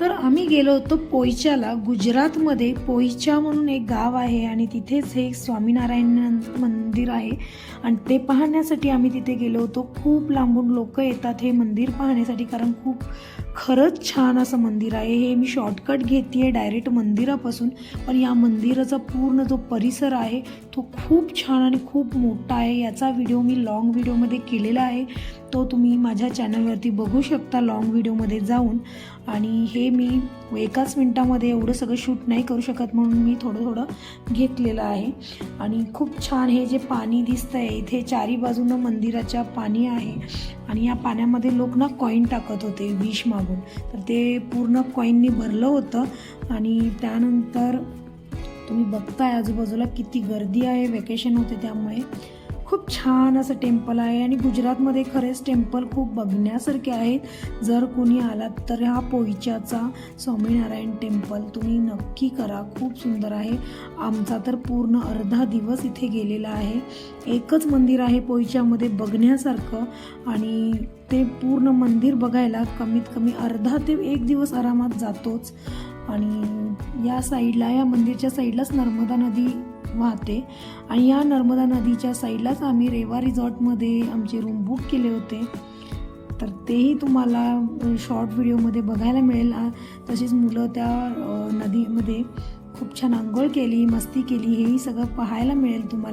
तर आम्ही गेलो होतो पोईचाला. गुजरातमध्ये पोईचा म्हणून एक गाव आहे आणि तिथेच हे स्वामीनारायण मंदिर आहे आणि ते पाहण्यासाठी आम्ही तिथे गेलो होतो. खूप लांबून लोक येतात हे मंदिर पाहण्यासाठी, कारण खूप खरंच छान असं मंदिर आहे. हे मी शॉर्टकट घेते आहे डायरेक्ट मंदिरापासून, पण या मंदिराचा पूर्ण जो परिसर आहे तो खूप छान आणि खूप मोठा आहे. याचा व्हिडिओ मी लॉंग व्हिडिओमध्ये केलेला आहे, तो तुम्ही माझ्या चॅनलवरती बघू शकता लॉंग व्हिडिओमध्ये जाऊन. आणि हे मी एकाच मिनटामध्ये एवढं सगळं शूट नाही करू शकत, म्हणून मी थोडं थोडं घेतलेलं आहे. आणि खूप छान हे जे पाणी दिसतं आहे इथे चारी बाजूनं मंदिराच्या पाणी आहे आणि या पाण्यामध्ये लोक ना कॉईन टाकत होते विश मागून, तर ते पूर्ण कॉईननी भरलं होतं. आणि त्यानंतर तुम्ही बघताय आजूबाजूला किती गर्दी आहे, वेकेशन होते त्यामुळे. खूप छान असं टेम्पल आहे आणि गुजरातमध्ये खरेच टेम्पल खूप बघण्यासारखे आहेत. जर कोणी आलात तर हा पोईचाचा स्वामीनारायण टेम्पल तुम्ही नक्की करा, खूप सुंदर आहे. आमचा तर पूर्ण अर्धा दिवस इथे गेलेला आहे. एकच मंदिर आहे पोईचामध्ये बघण्यासारखं आणि ते पूर्ण मंदिर बघायला कमीत कमी अर्धा ते एक दिवस आरामात जातोच. आणि या साईडला, या मंदिरच्या साईडलाच नर्मदा नदी वाहते आणि या नर्मदा नदीच्या साईडलाच आम्ही रेवा रिसॉर्टमध्ये आमचे रूम बुक केले होते, तर तेही तुम्हाला शॉर्ट व्हिडिओमध्ये बघायला मिळेल. तसेच मुलं त्या नदीमध्ये खूप छान आंघोळ केली, मस्ती केली, हेही सगळं पाहायला मिळेल तुम्हाला.